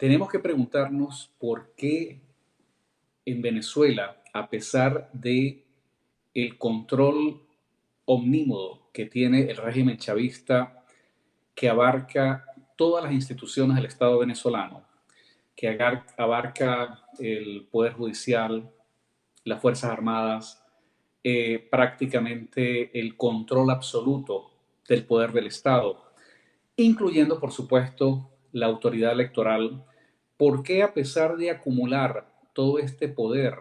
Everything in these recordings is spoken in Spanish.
Tenemos que preguntarnos por qué en Venezuela, a pesar de el control omnímodo que tiene el régimen chavista, que abarca todas las instituciones del Estado venezolano, que abarca el Poder Judicial, las Fuerzas Armadas, prácticamente el control absoluto del poder del Estado, incluyendo, por supuesto, la autoridad electoral. ¿Por qué, a pesar de acumular todo este poder,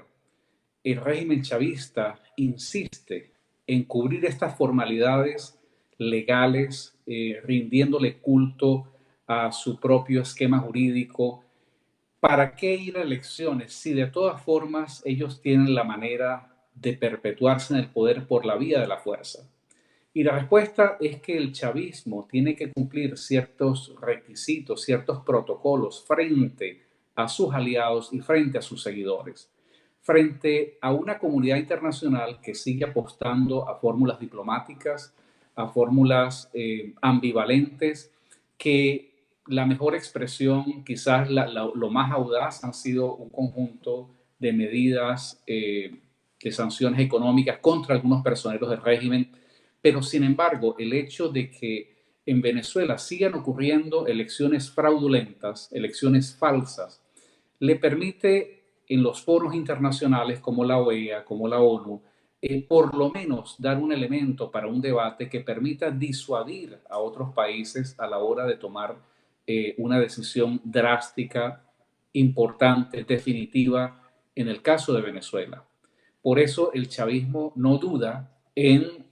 el régimen chavista insiste en cubrir estas formalidades legales, rindiéndole culto a su propio esquema jurídico? ¿Para qué ir a elecciones si de todas formas ellos tienen la manera de perpetuarse en el poder por la vía de la fuerza? Y la respuesta es que el chavismo tiene que cumplir ciertos requisitos, ciertos protocolos frente a sus aliados y frente a sus seguidores, frente a una comunidad internacional que sigue apostando a fórmulas diplomáticas, a fórmulas ambivalentes, que la mejor expresión, quizás lo más audaz, han sido un conjunto de medidas de sanciones económicas contra algunos personeros del régimen. Pero sin embargo, el hecho de que en Venezuela sigan ocurriendo elecciones fraudulentas, elecciones falsas, le permite en los foros internacionales como la OEA, como la ONU, por lo menos dar un elemento para un debate que permita disuadir a otros países a la hora de tomar una decisión drástica, importante, definitiva en el caso de Venezuela. Por eso el chavismo no duda en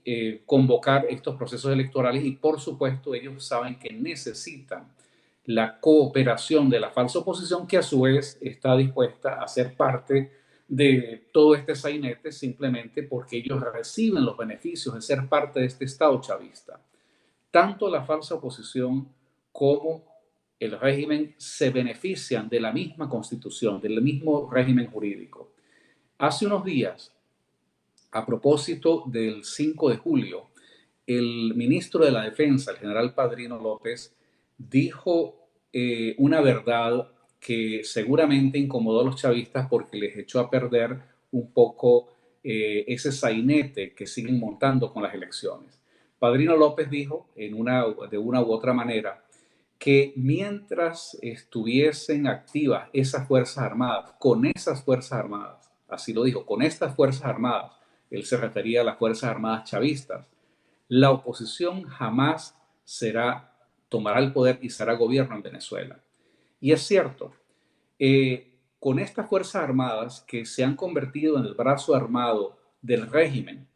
convocar estos procesos electorales y por supuesto ellos saben que necesitan la cooperación de la falsa oposición, que a su vez está dispuesta a ser parte de todo este sainete simplemente porque ellos reciben los beneficios de ser parte de este Estado chavista. Tanto la falsa oposición como el régimen se benefician de la misma constitución, del mismo régimen jurídico. Hace unos días, a propósito del 5 de julio, el ministro de la Defensa, el general Padrino López, dijo una verdad que seguramente incomodó a los chavistas porque les echó a perder un poco ese sainete que siguen montando con las elecciones. Padrino López dijo, de una u otra manera, que mientras estuviesen activas esas Fuerzas Armadas, con esas Fuerzas Armadas, así lo dijo, con estas Fuerzas Armadas, él se refería a las Fuerzas Armadas chavistas, la oposición jamás tomará el poder y será gobierno en Venezuela. Y es cierto, con estas Fuerzas Armadas que se han convertido en el brazo armado del régimen,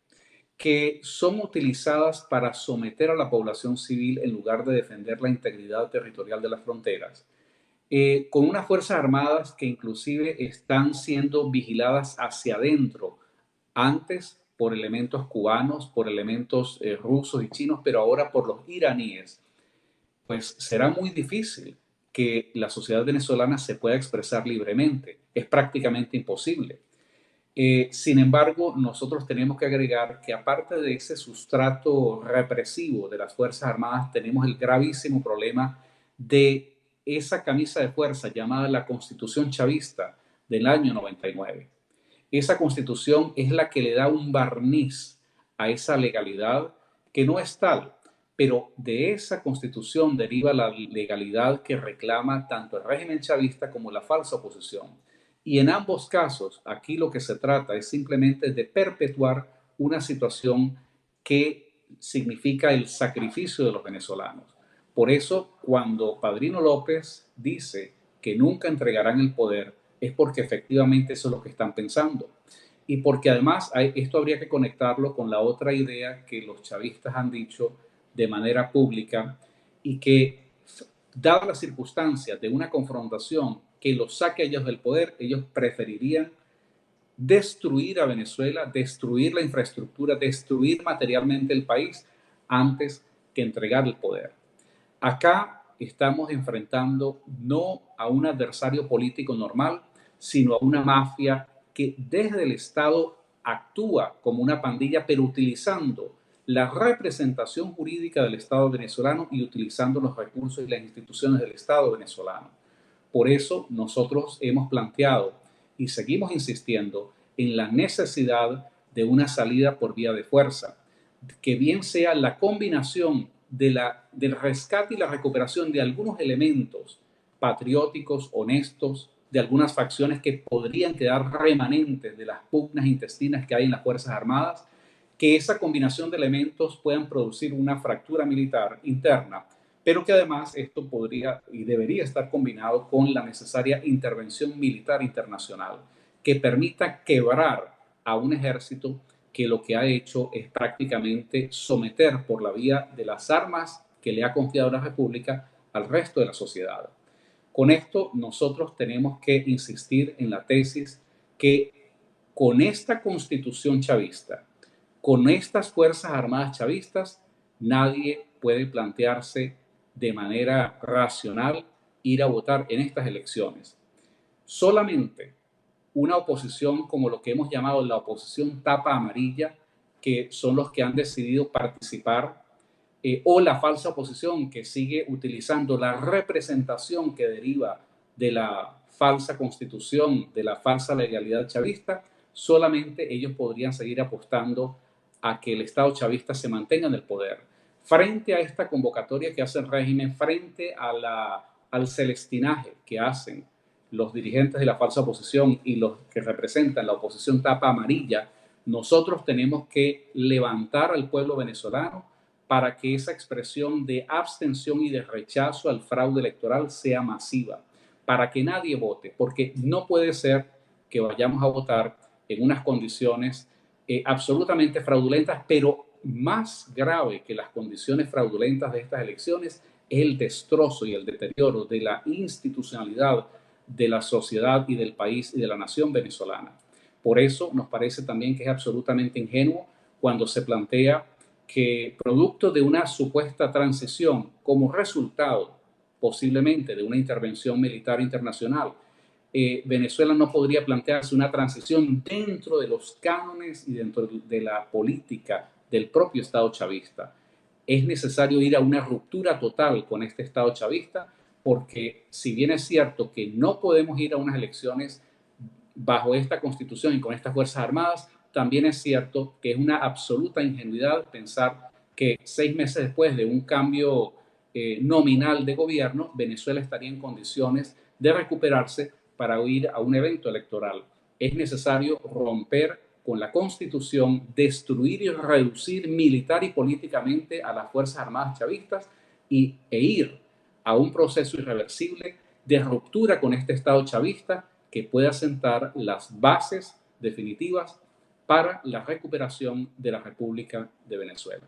que son utilizadas para someter a la población civil en lugar de defender la integridad territorial de las fronteras, con unas Fuerzas Armadas que inclusive están siendo vigiladas hacia adentro, antes por elementos cubanos, por elementos rusos y chinos, pero ahora por los iraníes, pues será muy difícil que la sociedad venezolana se pueda expresar libremente. Es prácticamente imposible. Sin embargo, nosotros tenemos que agregar que aparte de ese sustrato represivo de las Fuerzas Armadas, tenemos el gravísimo problema de esa camisa de fuerza llamada la Constitución Chavista del año 99. Esa Constitución es la que le da un barniz a esa legalidad que no es tal, pero de esa Constitución deriva la legalidad que reclama tanto el régimen chavista como la falsa oposición. Y en ambos casos, aquí lo que se trata es simplemente de perpetuar una situación que significa el sacrificio de los venezolanos. Por eso, cuando Padrino López dice que nunca entregarán el poder, es porque efectivamente eso es lo que están pensando. Y porque además esto habría que conectarlo con la otra idea que los chavistas han dicho de manera pública y que, dadas las circunstancias de una confrontación que los saque a ellos del poder, ellos preferirían destruir a Venezuela, destruir la infraestructura, destruir materialmente el país antes que entregar el poder. Acá estamos enfrentando no a un adversario político normal, sino a una mafia que desde el Estado actúa como una pandilla, pero utilizando la representación jurídica del Estado venezolano y utilizando los recursos y las instituciones del Estado venezolano. Por eso nosotros hemos planteado y seguimos insistiendo en la necesidad de una salida por vía de fuerza, que bien sea la combinación del rescate y la recuperación de algunos elementos patrióticos, honestos, de algunas facciones que podrían quedar remanentes de las pugnas intestinas que hay en las Fuerzas Armadas, que esa combinación de elementos puedan producir una fractura militar interna, pero que además esto podría y debería estar combinado con la necesaria intervención militar internacional que permita quebrar a un ejército que lo que ha hecho es prácticamente someter por la vía de las armas que le ha confiado la República al resto de la sociedad. Con esto nosotros tenemos que insistir en la tesis que con esta constitución chavista, con estas Fuerzas Armadas chavistas, nadie puede plantearse de manera racional ir a votar en estas elecciones. Solamente una oposición como lo que hemos llamado la oposición tapa amarilla, que son los que han decidido participar, o la falsa oposición que sigue utilizando la representación que deriva de la falsa constitución, de la falsa legalidad chavista, solamente ellos podrían seguir apostando a que el Estado chavista se mantenga en el poder. Frente a esta convocatoria que hace el régimen, frente a al celestinaje que hacen los dirigentes de la falsa oposición y los que representan la oposición tapa amarilla, nosotros tenemos que levantar al pueblo venezolano para que esa expresión de abstención y de rechazo al fraude electoral sea masiva, para que nadie vote, porque no puede ser que vayamos a votar en unas condiciones absolutamente fraudulentas, pero más grave que las condiciones fraudulentas de estas elecciones es el destrozo y el deterioro de la institucionalidad de la sociedad y del país y de la nación venezolana. Por eso nos parece también que es absolutamente ingenuo cuando se plantea que producto de una supuesta transición como resultado posiblemente de una intervención militar internacional, Venezuela no podría plantearse una transición dentro de los cánones y dentro de la política del propio Estado chavista. Es necesario ir a una ruptura total con este Estado chavista porque si bien es cierto que no podemos ir a unas elecciones bajo esta constitución y con estas Fuerzas Armadas, también es cierto que es una absoluta ingenuidad pensar que 6 meses después de un cambio nominal de gobierno, Venezuela estaría en condiciones de recuperarse para ir a un evento electoral. Es necesario romper con la Constitución, destruir y reducir militar y políticamente a las Fuerzas Armadas chavistas e ir a un proceso irreversible de ruptura con este Estado chavista que pueda sentar las bases definitivas para la recuperación de la República de Venezuela.